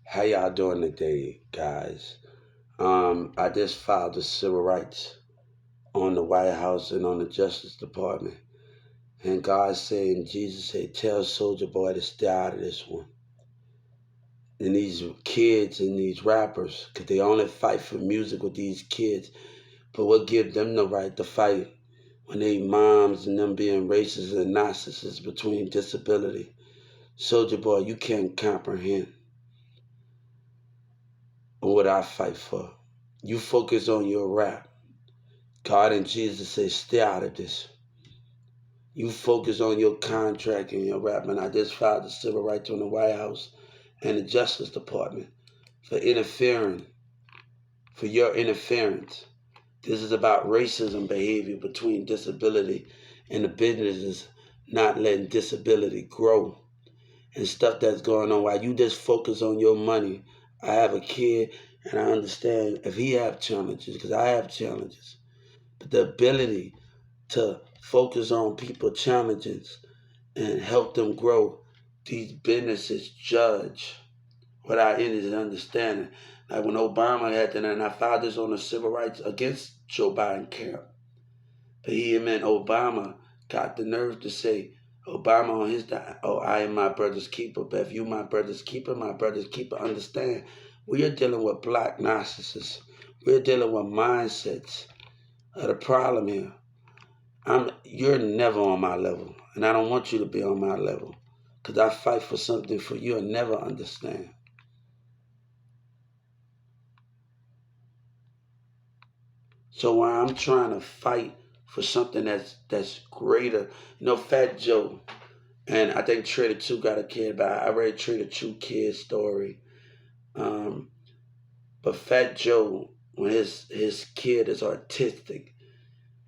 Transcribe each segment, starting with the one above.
How y'all doing today, guys? I just filed the civil rights on the White House and on the Justice Department. And God said, and Jesus said, tell Soldier Boy to stay out of this one. And these kids and these rappers, because they only fight for music with these kids. But what give them the right to fight when they moms and them being racist and narcissists between disability? Soldier Boy, you can't comprehend what I fight for. You focus on your rap. God and Jesus say, stay out of this. You focus on your contract and your rap. And I just filed the civil rights on the White House and the Justice Department for interfering, for your interference. This is about racism behavior between disability and the businesses not letting disability grow and stuff that's going on while you just focus on your money. I have a kid and I understand if he have challenges, because I have challenges, but the ability to focus on people challenges and help them grow. These businesses judge without any understanding. Like when Obama had that, and I filed this on the civil rights against Joe Biden camp. But he and Obama got the nerve to say, Obama on his time, oh, I am my brother's keeper. But if you my brother's keeper, understand, we are dealing with black narcissists. We're dealing with mindsets. The problem here, you're never on my level, and I don't want you to be on my level, because I fight for something for you'll never understand. So when I'm trying to fight for something that's greater, Fat Joe, and I think Trader Two got a kid, but I read Trader Two kid's story. Um, but Fat Joe, when his kid is autistic,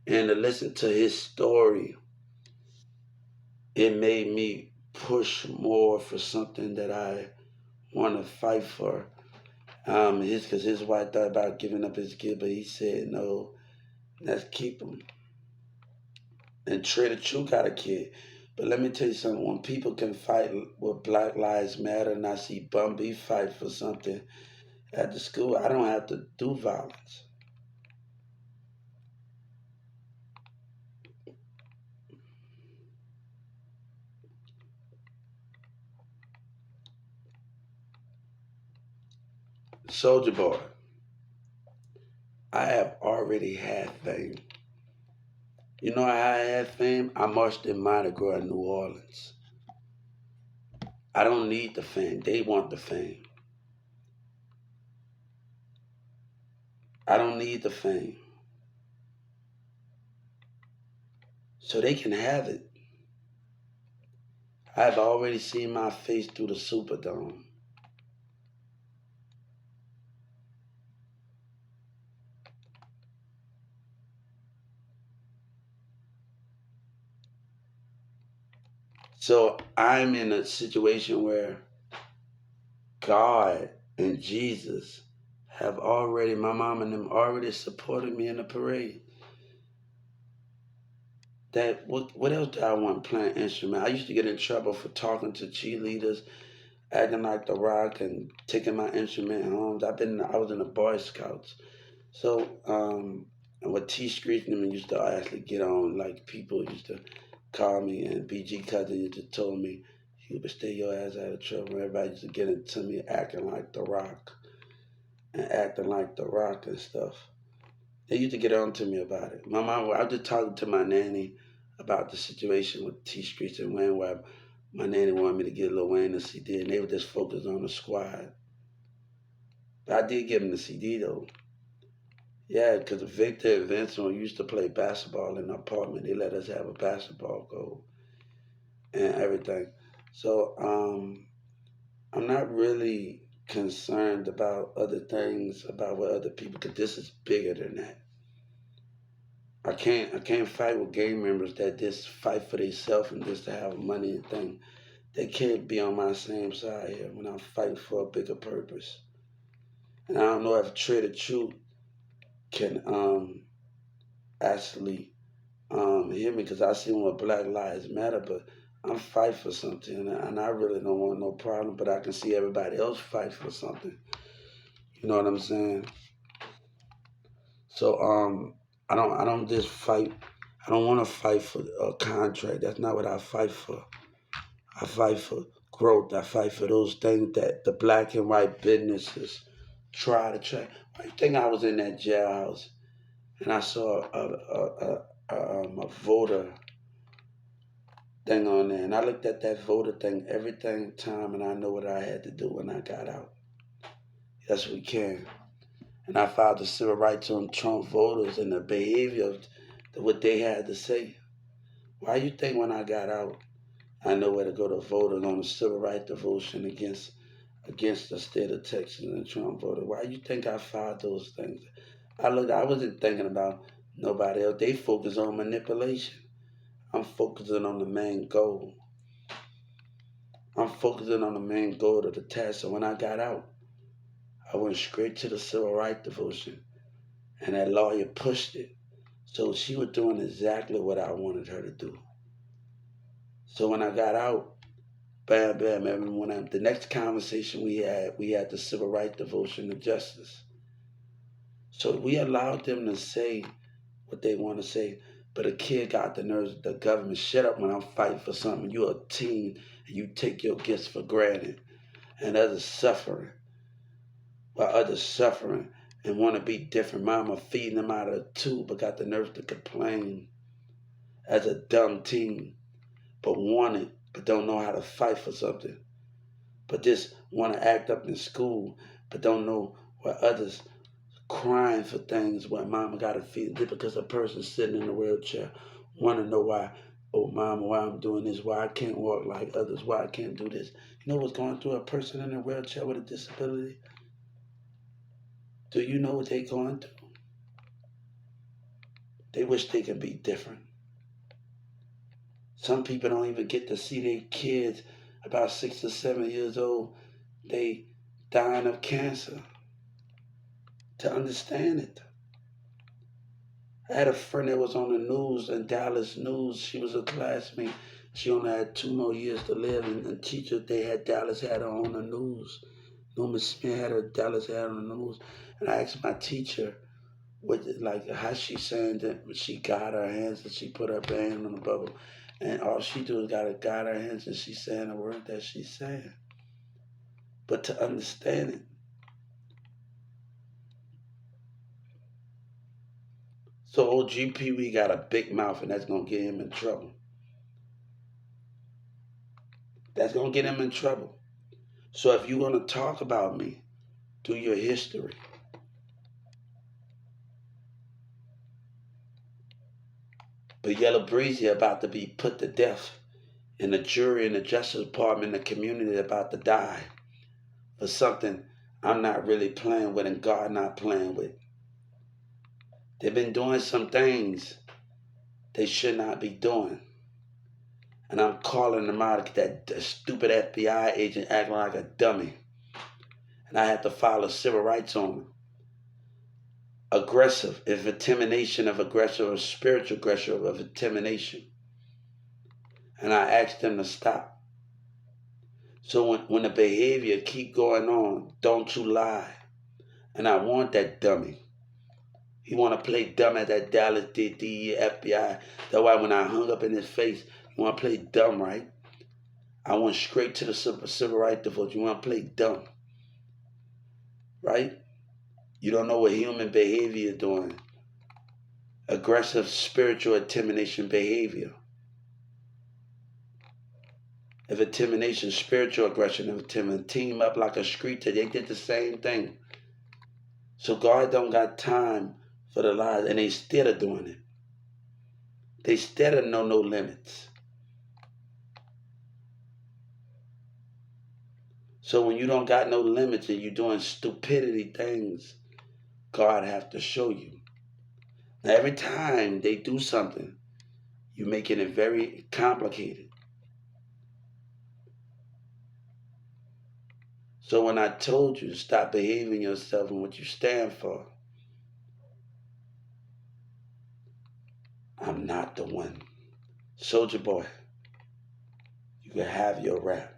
and to listen to his story, it made me push more for something that I want to fight for. Because his wife thought about giving up his kid, but he said no, let's keep him. And Trader True got a kid. But let me tell you something, when people can fight with Black Lives Matter and I see Bum B fight for something at the school, I don't have to do violence. Soldier Boy, I have already had fame. You know how I had fame? I marched in Mardi Gras in New Orleans. I don't need the fame. They want the fame. I don't need the fame. So they can have it. I've already seen my face through the Superdome. So I'm in a situation where God and Jesus have already, my mom and them already supported me in the parade. That what else do I want playing instrument? I used to get in trouble for talking to cheerleaders, acting like the rock and taking my instrument home. I was in the Boy Scouts. So and what T Street and them used to actually get on, like people used to call me, and BG Cousin used to told me, you would stay your ass out of trouble. Everybody used to get into me acting like the rock and acting like the rock and stuff. They used to get on to me about it. My mom, I was just talking to my nanny about the situation with T Streets and Wayne, where my nanny wanted me to get Lil Wayne a CD, and they were just focused on the squad. But I did give him the CD though. Yeah, because Victor and Vincent used to play basketball in the apartment. They let us have a basketball goal and everything. So I'm not really concerned about other things, about what other people, because this is bigger than that. I can't fight with gang members that just fight for themselves and just to have money and thing. They can't be on my same side here when I'm fighting for a bigger purpose. And I don't know if Trader Truth can actually hear me, because I see what Black Lives Matter, but I'm fight for something, and I really don't want no problem. But I can see everybody else fight for something. You know what I'm saying? So I don't just fight. I don't want to fight for a contract. That's not what I fight for. I fight for growth. I fight for those things that the black and white businesses try to track. Why you think I was in that jailhouse and I saw a voter thing on there, and I looked at that voter thing everything time, and I know what I had to do when I got out. Yes, we can. And I filed the civil rights on Trump voters and the behavior of what they had to say. Why you think when I got out, I know where to go to vote on the civil rights devotion against the state of Texas and Trump voter? Why you think I filed those things? I wasn't thinking about nobody else. They focus on manipulation. I'm focusing on the main goal. I'm focusing on the main goal of the task. So when I got out, I went straight to the civil rights devotion, and that lawyer pushed it. So she was doing exactly what I wanted her to do. So when I got out, bam, bam, the next conversation we had the civil rights devotion to justice. So we allowed them to say what they want to say. But a kid got the nerves, the government, shut up when I'm fighting for something. You're a teen and you take your gifts for granted. And others suffering, while others suffering and want to be different. Mama feeding them out of a tube, but got the nerves to complain as a dumb teen, but want it, but don't know how to fight for something. But just want to act up in school, but don't know where others crying for things where mama got to feed it because a person sitting in a wheelchair want to know why. Oh, mama, why I'm doing this? Why I can't walk like others? Why I can't do this? You know what's going through a person in a wheelchair with a disability? Do you know what they're going through? They wish they could be different. Some people don't even get to see their kids about 6 or 7 years old. They dying of cancer to understand it. I had a friend that was on the news, in Dallas News. She was a classmate. She only had 2 more years to live, and the teacher they had Dallas had her on the news. Norman Smith had her Dallas had her on the news. And I asked my teacher, what, like, how she saying that she got her hands and she put her band on the bubble. And all she do is gotta guide her hands and she's saying the word that she's saying. But to understand it. So old GP, got a big mouth and that's gonna get him in trouble. That's gonna get him in trouble. So if you're gonna talk about me, do your history. But Yellow Breezy about to be put to death. And the jury and the Justice Department and the community about to die for something I'm not really playing with and God not playing with. They've been doing some things they should not be doing. And I'm calling them out, that stupid FBI agent acting like a dummy. And I had to file a civil rights on him. Aggressive, if intimidation of aggressive or spiritual aggression of intimidation. And I asked them to stop. So when the behavior keep going on, don't you lie. And I want that dummy. He want to play dumb at that Dallas DE FBI. That's why when I hung up in his face, you want to play dumb, right? I went straight to the civil rights devote. You want to play dumb, right? You don't know what human behavior is doing. Aggressive spiritual intimidation behavior. If intimidation, spiritual aggression, if intimidation, team up like a street, they did the same thing. So God don't got time for the lies, and they still are doing it. They still know no limits. So when you don't got no limits and you're doing stupidity things, God have to show you. Now every time they do something, you're making it very complicated. So when I told you to stop behaving yourself and what you stand for, I'm not the one. Soldier Boy, can have your rap.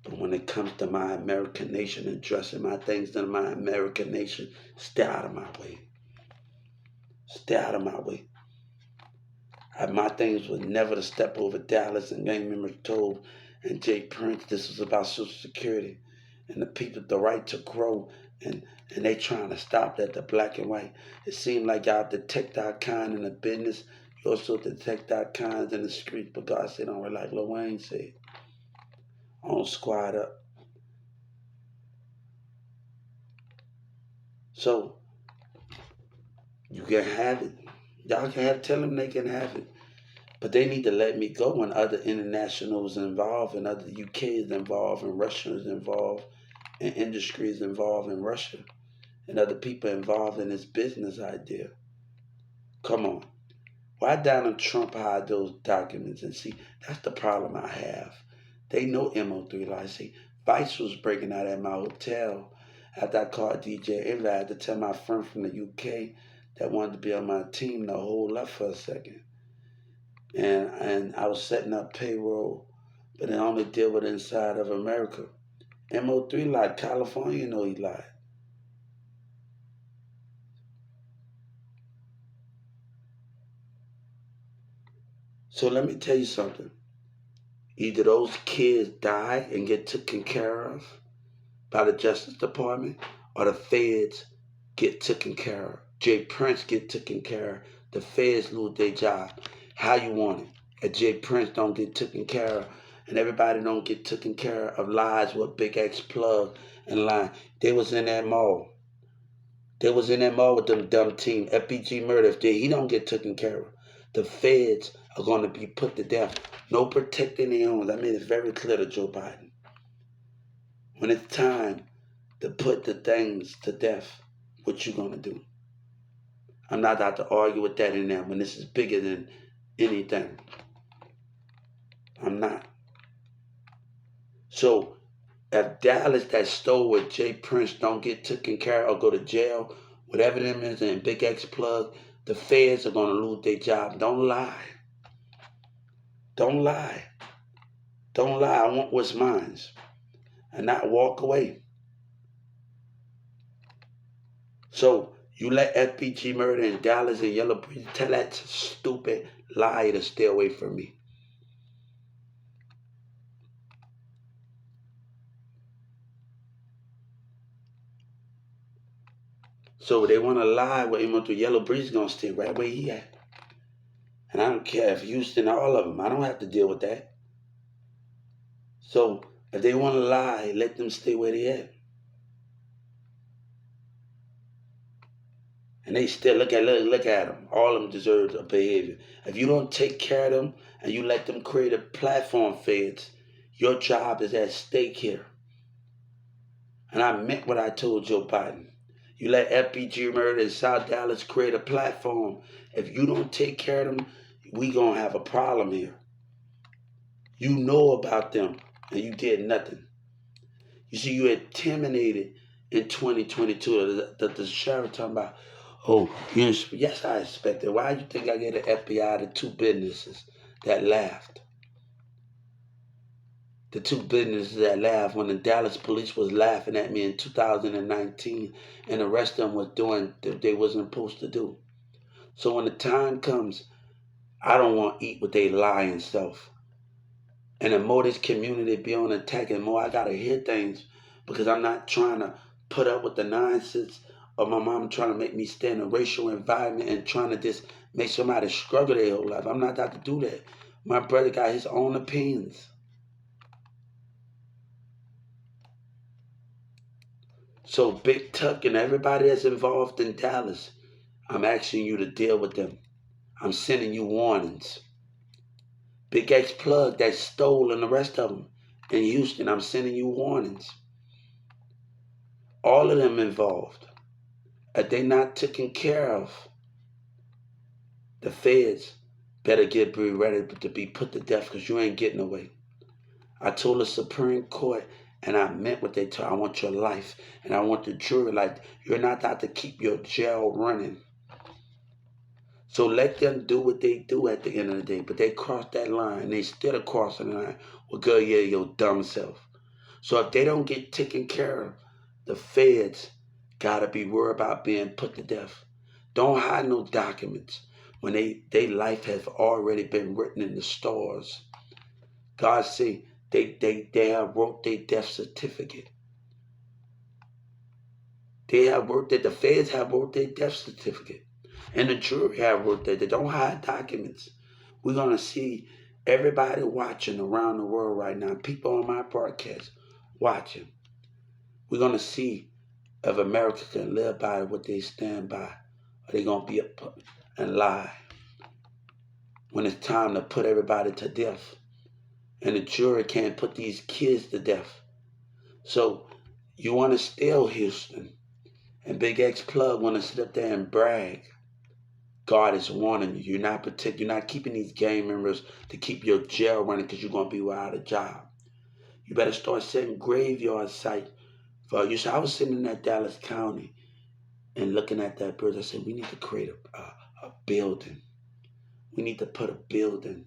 But when it comes to my American nation and dressing my things in my American nation, stay out of my way. Stay out of my way. My things was never to step over Dallas and gang members told and Jay Prince this was about Social Security and the people the right to grow and they trying to stop that, the black and white. It seemed like y'all detect our kind in the business. You also detect our kinds in the street, but God said don't like Lil Wayne said. On squad up. So you can have it. Y'all can have tell them they can have it. But they need to let me go when other internationals involved and other UK is involved and Russia is involved and industry is involved in Russia and other people involved in this business idea. Come on. Why Donald Trump hide those documents? And see, that's the problem I have. They know MO3 lies. See, Vice was breaking out at my hotel after I called DJ Envy. I had to tell my friend from the UK that wanted to be on my team to hold up for a second. And I was setting up payroll, but it only deal with inside of America. MO3 lied. California, you know he lied. So let me tell you something. Either those kids die and get taken care of by the Justice Department, or the feds get taken care of. Jay Prince get taken care of. The feds lose their job. How you want it? If Jay Prince don't get taken care of, and everybody don't get taken care of lies with Big X Plug and line. They was in that mall. They was in that mall with them dumb team. FBG murder. If he don't get taken care of, the feds are going to be put to death. No protecting their own. I made it very clear to Joe Biden. When it's time to put the things to death, what you going to do? I'm not out to argue with that in there when this is bigger than anything. I'm not. So if Dallas that stole with Jay Prince don't get taken care of or go to jail, whatever them is, and Big X Plug, the feds are going to lose their job. Don't lie. Don't lie. Don't lie. I want what's mine. And not walk away. So you let FBG murder in Dallas and Yellow Breeze tell that stupid lie to stay away from me. So they want to lie with him through Yellow Breeze is going to stay right where he at. And I don't care if Houston, all of them. I don't have to deal with that. So if they want to lie, let them stay where they at. And they still look at them. All of them deserve a behavior. If you don't take care of them and you let them create a platform feds, your job is at stake here. And I meant what I told Joe Biden. You let FBG murder in South Dallas create a platform. If you don't take care of them, we gonna have a problem here. You know about them and you did nothing. You see, you intimidated in 2022. The sheriff talking about, oh, yes, I expected. Why do you think I get an FBI to two businesses that laughed? The two businesses that laughed when the Dallas police was laughing at me in 2019 and the rest of them was doing what they wasn't supposed to do. So when the time comes, I don't want to eat with they lying self. And the more this community be on attack, and more I got to hear things because I'm not trying to put up with the nonsense of my mom trying to make me stay in a racial environment and trying to just make somebody struggle their whole life. I'm not out to do that. My brother got his own opinions. So Big Tuck and everybody that's involved in Dallas, I'm asking you to deal with them. I'm sending you warnings. Big X Plug that stole and the rest of them in Houston, I'm sending you warnings. All of them involved. If they not taken care of, the feds better get ready to be put to death because you ain't getting away. I told the Supreme Court, and I meant what they told. I want your life, and I want the jury like you're not out to keep your jail running. So let them do what they do at the end of the day. But they cross that line. They still crossing the line. Well, girl, yeah, your dumb self. So if they don't get taken care of, the feds gotta be worried about being put to death. Don't hide no documents when they life has already been written in the stars. God say they have wrote their death certificate. They have wrote that the feds have wrote their death certificate. And the jury have wrote that. They don't hide documents. We're gonna see everybody watching around the world right now, people on my broadcast watching. We're gonna see if America can live by what they stand by, or they gonna be up and lie when it's time to put everybody to death. And the jury can't put these kids to death. So you wanna steal Houston, and Big X Plug wanna sit up there and brag. God is warning you. You're not keeping these gang members to keep your jail running because you're gonna be without a job. You better start setting graveyard sites for you. So I was sitting in that Dallas County and looking at that bridge. I said, we need to create a building. We need to put a building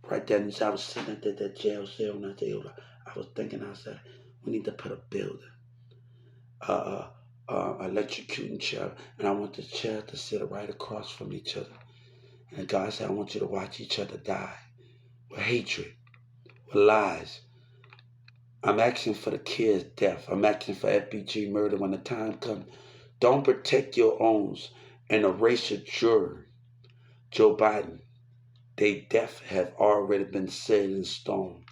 right there. And so I was sitting at that jail cell and I was thinking, I said, we need to put a building. Electrocuting chair, and I want the chair to sit right across from each other. And God said, I want you to watch each other die with hatred, with lies. I'm asking for the kids' death. I'm asking for FBG murder when the time comes. Don't protect your own and erase your jury. Joe Biden, their death have already been set in stone.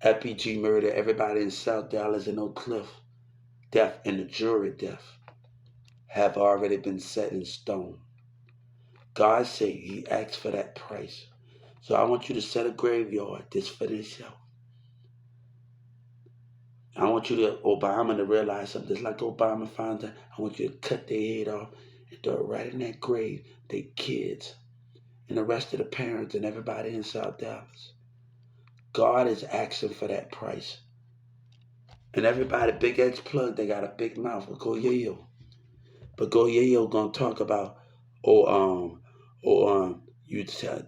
FBG murder, everybody in South Dallas and Oak Cliff, death and the jury death have already been set in stone. God said he asked for that price. So I want you to set a graveyard this for yourself. I want you to, Obama, to realize something. Just like Obama found out, I want you to cut their head off and throw it right in that grave. Their kids and the rest of the parents and everybody in South Dallas. God is asking for that price. And everybody, Big X Plug, they got a big mouth. But Go Yayo. But Go Yayo gonna talk about,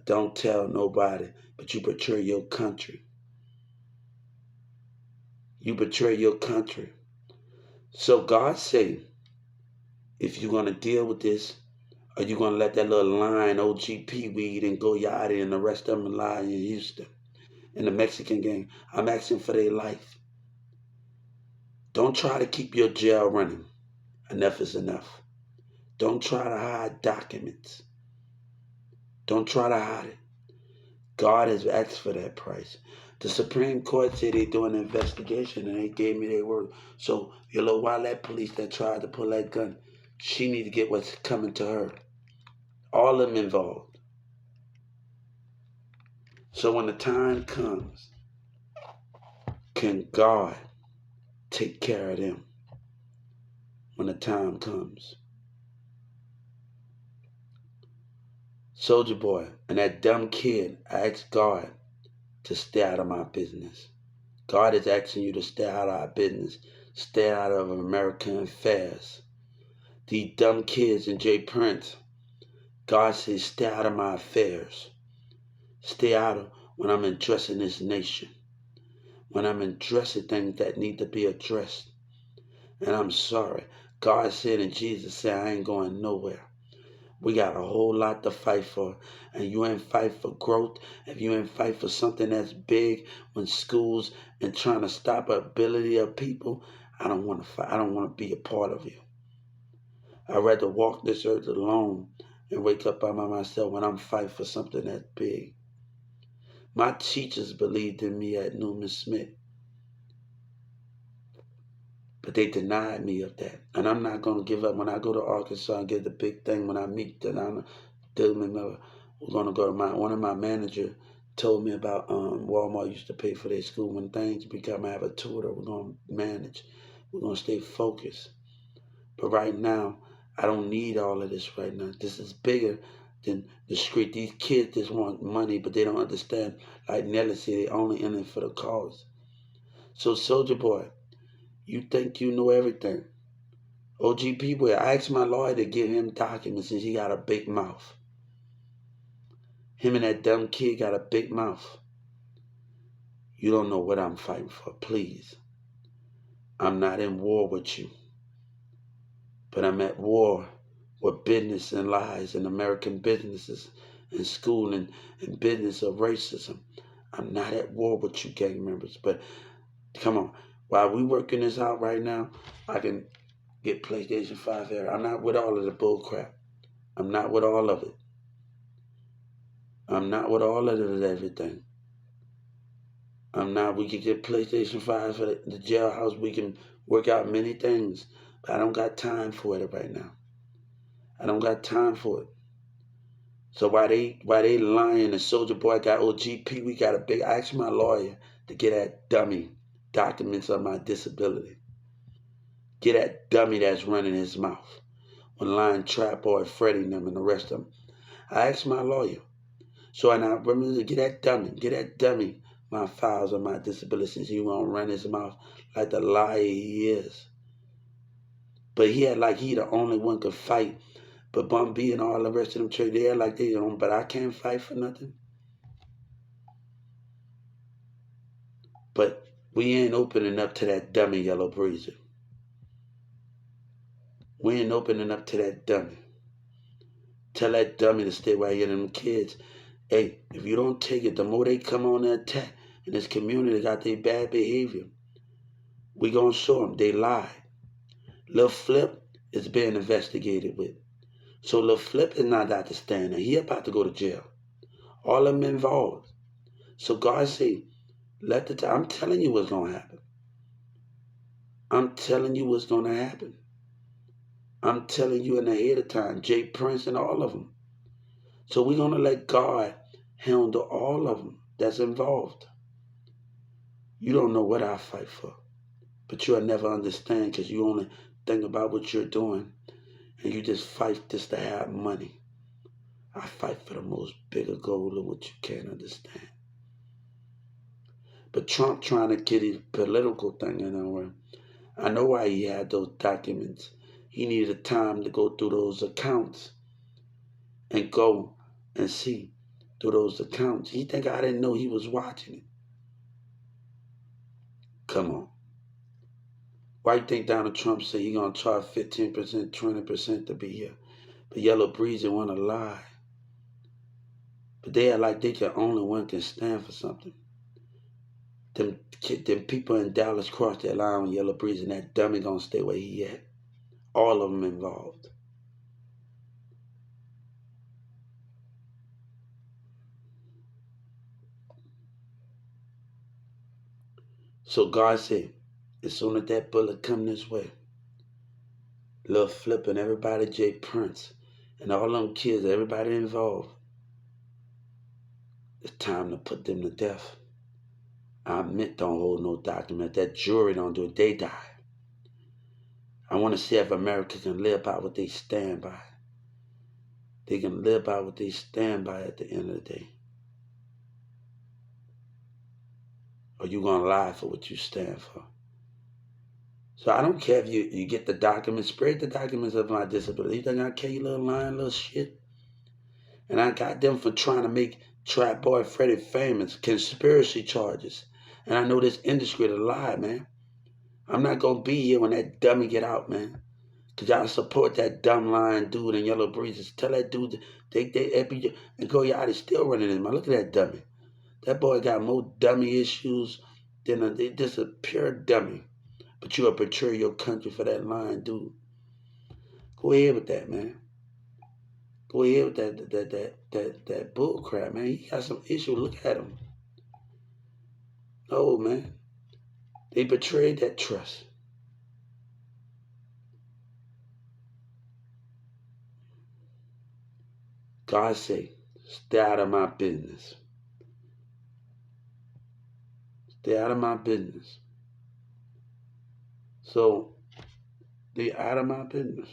don't tell nobody, but you betray your country. You betray your country. So God say, if you're gonna deal with this, or you gonna let that little line OGP weed and Go Yachty and the rest of them lie in Houston in the Mexican gang, I'm asking for their life. Don't try to keep your jail running. Enough is enough. Don't try to hide documents. Don't try to hide it. God has asked for that price. The Supreme Court said they're doing an investigation and they gave me their word. So your little Wildcat police that tried to pull that gun, she need to get what's coming to her. All of them involved. So when the time comes, can God take care of them when the time comes? Soldier Boy and that dumb kid, I asked God to stay out of my business. God is asking you to stay out of our business. Stay out of American affairs. These dumb kids and Jay Prince, God says, stay out of my affairs. Stay out of when I'm addressing this nation. When I'm addressing things that need to be addressed. And I'm sorry. God said and Jesus said, I ain't going nowhere. We got a whole lot to fight for. And you ain't fight for growth. If you ain't fight for something that's big when schools and trying to stop ability of people, I don't want to fight. I don't want to be a part of you. I'd rather walk this earth alone and wake up by myself when I'm fighting for something that's big. My teachers believed in me at Newman Smith. But they denied me of that. And I'm not going to give up. When I go to Arkansas and get the big thing, when I meet that I'm we're going to go to one of my managers told me about Walmart used to pay for their school. When things become, I have a tutor, we're going to manage. We're going to stay focused. But right now, I don't need all of this right now. This is bigger than the street. These kids just want money, but they don't understand. Like Nelly said, they only in it for the cause. So Soldier Boy, you think you know everything. OGP Boy, I asked my lawyer to give him documents since he got a big mouth. Him and that dumb kid got a big mouth. You don't know what I'm fighting for, please. I'm not in war with you, but I'm at war with business and lies and American businesses and school and business of racism. I'm not at war with you gang members, but come on. While we working this out right now, I can get PlayStation 5 there. I'm not with all of the bull crap. I'm not with all of it. I'm not with all of it, everything. I'm not. We can get PlayStation 5 for the jailhouse. We can work out many things, but I don't got time for it right now. I don't got time for it. So while they lying, the Soldier Boy got OGP, we got a big. I asked my lawyer to get that dummy documents of my disability. Get that dummy that's running his mouth when lying Trap Boy, Freddie and them and the rest of them. I asked my lawyer. So I now remember to get that dummy my files of my disability since he won't run his mouth like the liar he is. But he had like he the only one could fight. But Bum B and all the rest of them church, they had like they don't, but I can't fight for nothing. But we ain't opening up to that dummy Yellow Breezer. We ain't opening up to that dummy. Tell that dummy to stay right here. Them kids, hey, if you don't take it, the more they come on the attack in this community got their bad behavior, we gonna show them they lied. Lil Flip is being investigated with. So Lil Flip is not out to stand there. He about to go to jail. All of them involved. So God say, I'm telling you what's gonna happen. I'm telling you what's gonna happen. I'm telling you in ahead of time, Jay Prince and all of them. So we're gonna let God handle all of them that's involved. You don't know what I fight for, but you'll never understand because you only think about what you're doing and you just fight just to have money. I fight for the most bigger goal of what you can't understand. But Trump trying to get his political thing in there. I know why he had those documents. He needed time to go through those accounts and go and see through those accounts. He think I didn't know he was watching it. Come on. Why you think Donald Trump said he gonna charge 15%, 20% to be here? But Yellow Breezy wanna lie. But they are like they can only one can stand for something. Them people in Dallas crossed that line with Yellow Breezy and that dummy gonna stay where he at. All of them involved. So God said, as soon as that bullet come this way, Lil Flip and everybody, Jay Prince, and all them kids, everybody involved, it's time to put them to death. I admit don't hold no document. That jury don't do it. They die. I want to see if America can live by what they stand by. They can live by what they stand by at the end of the day. Or you going to lie for what you stand for. So I don't care if you get the documents, spread the documents of my disability. You think I care, you little lying little shit? And I got them for trying to make Trap Boy Freddie famous, conspiracy charges. And I know this industry to lie, man. I'm not going to be here when that dummy get out, man. Because y'all support that dumb lying dude in Yellow Breezes. Tell that dude, and go Yachty still running in, man. Look at that dummy. That boy got more dummy issues than just a pure dummy. But you'll betray your country for that lying dude. Go ahead with that, man. Go ahead with that bull crap, man. He got some issue. Look at him. No, man. They betrayed that trust. God say, stay out of my business. Stay out of my business. So, they out of my business.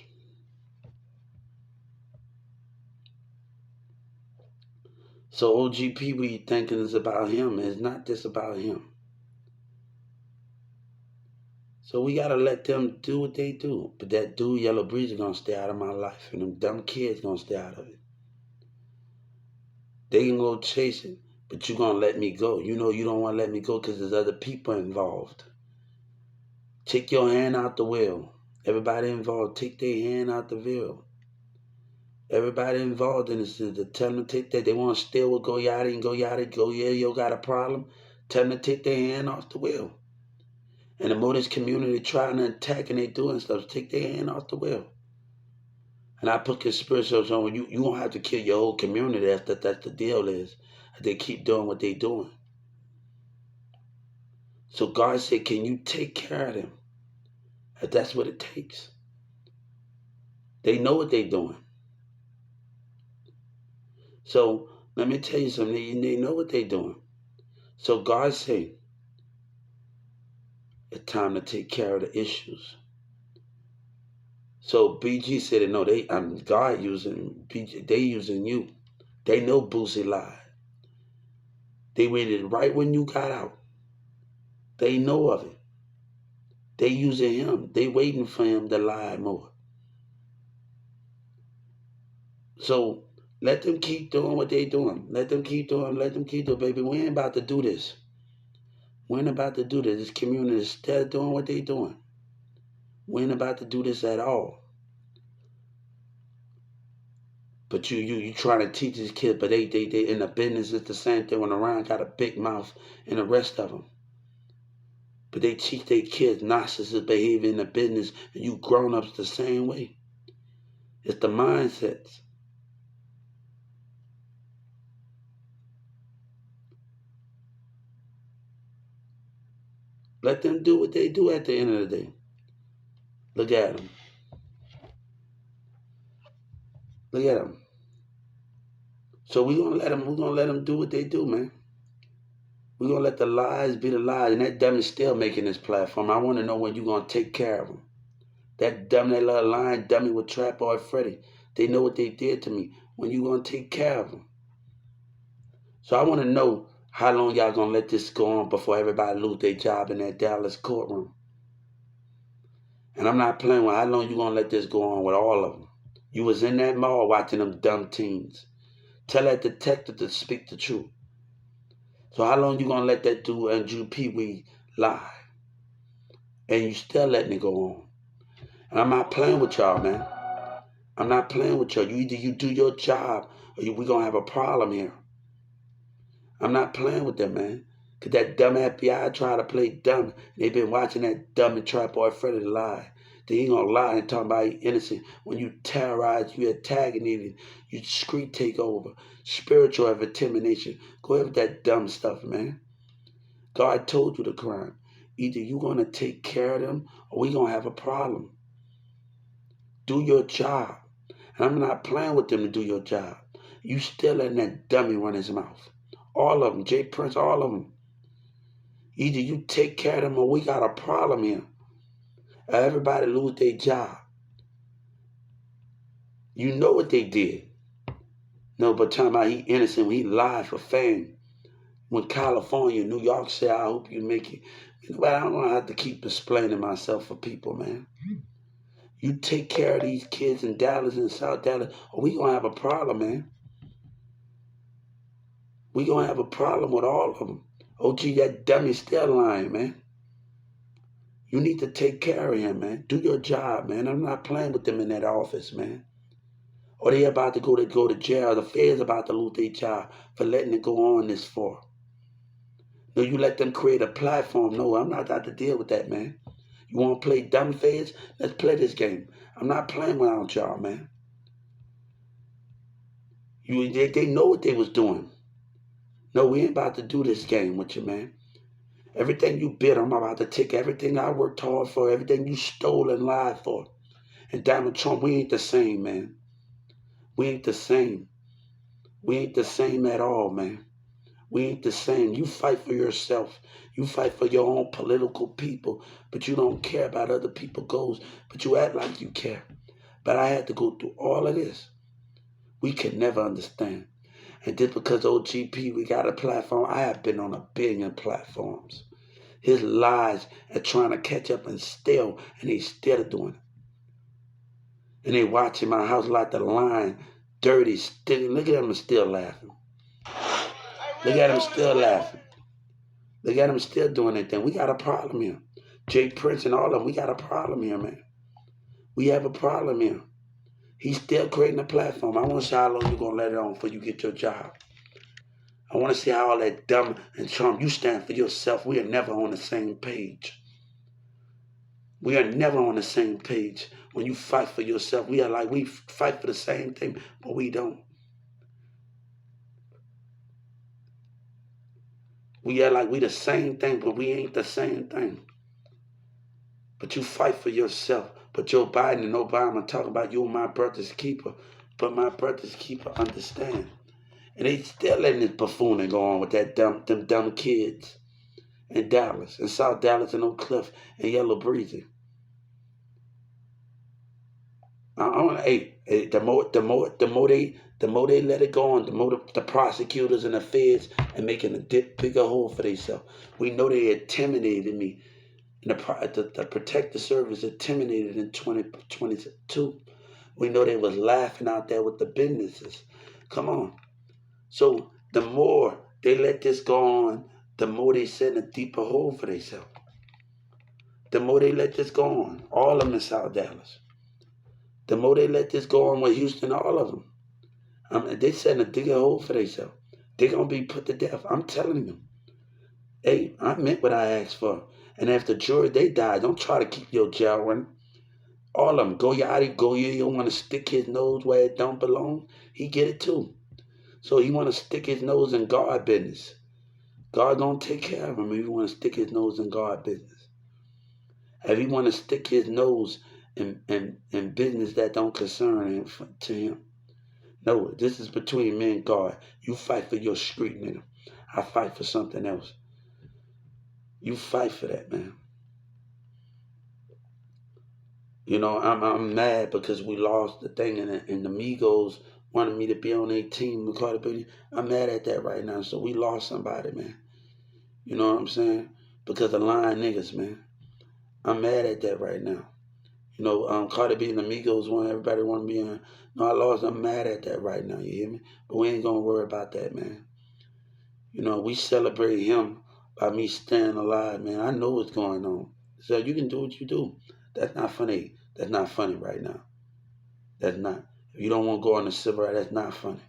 So OGP, we thinking is about him. It's not just about him. So we gotta let them do what they do. But that dude, Yellow Breeze, is gonna stay out of my life. And them dumb kids gonna stay out of it. They can go chase it, but you going to let me go. You know you don't want to let me go because there's other people involved. Take your hand out the wheel. Everybody involved, take their hand out the wheel. Everybody involved in this, to tell them to take that. They want to steal with go yada and go yada, go yeah, you got a problem. Tell them to take their hand off the wheel. And the more this community trying to attack and they doing stuff, take their hand off the wheel. And I put conspiracies on you. You won't have to kill your whole community. That's the deal is. They keep doing what they doing. So God said, can you take care of them? If that's what it takes. They know what they're doing. So let me tell you something. They know what they're doing. So God said, it's time to take care of the issues. So BG said, no, God using BG. They using you. They know Boosie lied. They waited right when you got out. They know of it. They using him. They waiting for him to lie more. So let them keep doing what they doing. Let them keep doing. Let them keep doing, baby. We ain't about to do this. We ain't about to do this. This community is still doing what they doing. We ain't about to do this at all. But you trying to teach these kids, but they in the business. It's the same thing when around got a big mouth and the rest of them. But they teach their kids narcissist behavior in the business, and you grown-ups the same way. It's the mindsets. Let them do what they do at the end of the day. Look at them. Look at them. So we're gonna let them do what they do, man. We're gonna let the lies be the lies, and that dummy still making this platform. I want to know when you're gonna take care of them. That little lying dummy with Trap Boy Freddy. They know what they did to me. When you gonna take care of them? So I want to know how long y'all gonna let this go on before everybody lose their job in that Dallas courtroom. And I'm not playing with how long you gonna let this go on with all of them. You was in that mall watching them dumb teens. Tell that detective to speak the truth. So how long you gonna let that dude Andrew Pee Wee lie? And you still letting it go on. And I'm not playing with y'all, man. I'm not playing with y'all. Either you do your job or we gonna have a problem here. I'm not playing with them, man. Cause that dumb FBI try to play dumb. They've been watching that dumb and Trap Boy Freddy lie. They ain't gonna lie and talk about you innocent when you terrorize, you antagonizing, you street take over, spiritual intimidation. Go ahead with that dumb stuff, man. God told you the crime. Either you gonna take care of them or we gonna have a problem. Do your job. And I'm not playing with them to do your job. You still letting that dummy run his mouth. All of them, Jay Prince, all of them. Either you take care of them or we got a problem here. Everybody lose their job. You know what they did. No, but talking about he innocent when he lied for fame. When California, New York said, I hope you make it. You know what? I don't have to keep explaining myself for people, man. You take care of these kids in Dallas and South Dallas, or we gonna have a problem, man. We gonna have a problem with all of them. OG, that dummy still lying, man. You need to take care of him, man. Do your job, man. I'm not playing with them in that office, man. Or they about to go to jail. The Fed's about to lose their job for letting it go on this far. No, you let them create a platform. No, I'm not about to deal with that, man. You want to play dumb Feds? Let's play this game. I'm not playing without y'all, man. They know what they was doing. No, we ain't about to do this game with you, man. Everything you bid, I'm about to take everything I worked hard for, everything you stole and lied for. And Donald Trump, we ain't the same, man. We ain't the same. We ain't the same at all, man. We ain't the same. You fight for yourself. You fight for your own political people, but you don't care about other people's goals, but you act like you care. But I had to go through all of this. We can never understand. And just because OGP, we got a platform, I have been on 1 billion platforms. His lies are trying to catch up and steal, and they still doing it. And they watching my house like the lion, dirty, still. Look at them still laughing. Look at them still laughing. Look at them still doing their thing. We got a problem here. Jay Prince and all of them, we got a problem here, man. We have a problem here. He's still creating a platform. I want to see how long you're going to let it on before you get your job. I want to see how all that dumb and charm, you stand for yourself. We are never on the same page. We are never on the same page. When you fight for yourself, we are like, we fight for the same thing, but we don't. We are like we the same thing, but we ain't the same thing. But you fight for yourself. But Joe Biden and Obama talk about you're my brother's keeper. But my brother's keeper understand. And they still letting this buffooning go on with them dumb kids in Dallas, in South Dallas and Oak Cliff and Yellow Breezy. The more they let it go on, the more the prosecutors and the feds are making a bigger hole for themselves. We know they intimidated me. And the protective service intimidated in 2022. We know they was laughing out there with the businesses. Come on. So the more they let this go on, the more they send a deeper hole for themselves. The more they let this go on, all of them in South Dallas. The more they let this go on with Houston, all of them. They setting a bigger hole for themselves. They're going to be put to death. I'm telling them. Hey, I meant what I asked for. And after the jury, they die. Don't try to keep your jail running. All of them. Goyati, you want to stick his nose where it don't belong. He get it too. So he want to stick his nose in God business. God gonna take care of him if he want to stick his nose in God business. If he want to stick his nose in business that don't concern him to him. No, this is between me and God. You fight for your street, nigga. I fight for something else. You fight for that, man. You know, I'm mad because we lost the thing and the Migos wanted me to be on their team with Carter Beauty. I'm mad at that right now. So we lost somebody, man. You know what I'm saying? Because of lying niggas, man. I'm mad at that right now. You know, Carter B and the Migos everybody want to be on. No, I lost. I'm mad at that right now. You hear me? But we ain't gonna worry about that, man. You know, we celebrate him by me staying alive, man. I know what's going on. So you can do what you do. That's not funny. That's not funny right now. That's not. If you don't want to go on the civil rights, that's not funny.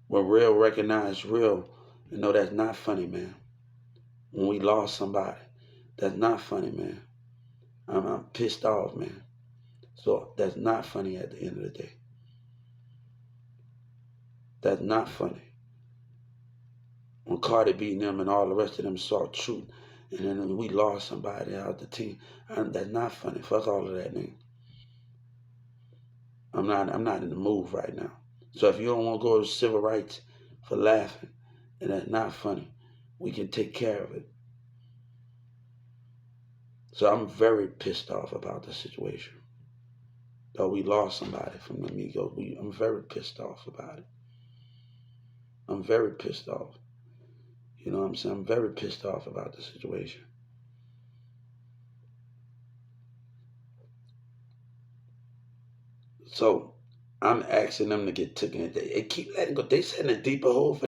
When real recognize real, you know that's not funny, man. When we lost somebody, that's not funny, man. I'm pissed off, man. So that's not funny at the end of the day. That's not funny. When Cardi B and them and all the rest of them saw truth, and then we lost somebody out the team, that's not funny. Fuck all of that, man. I'm not in the mood right now. So if you don't want to go to civil rights for laughing, then that's not funny. We can take care of it. So I'm very pissed off about the situation. Though we lost somebody from the Migos, I'm very pissed off about it. I'm very pissed off. You know what I'm saying? I'm very pissed off about the situation. So I'm asking them to get taken. They keep letting go. They setting a deeper hole for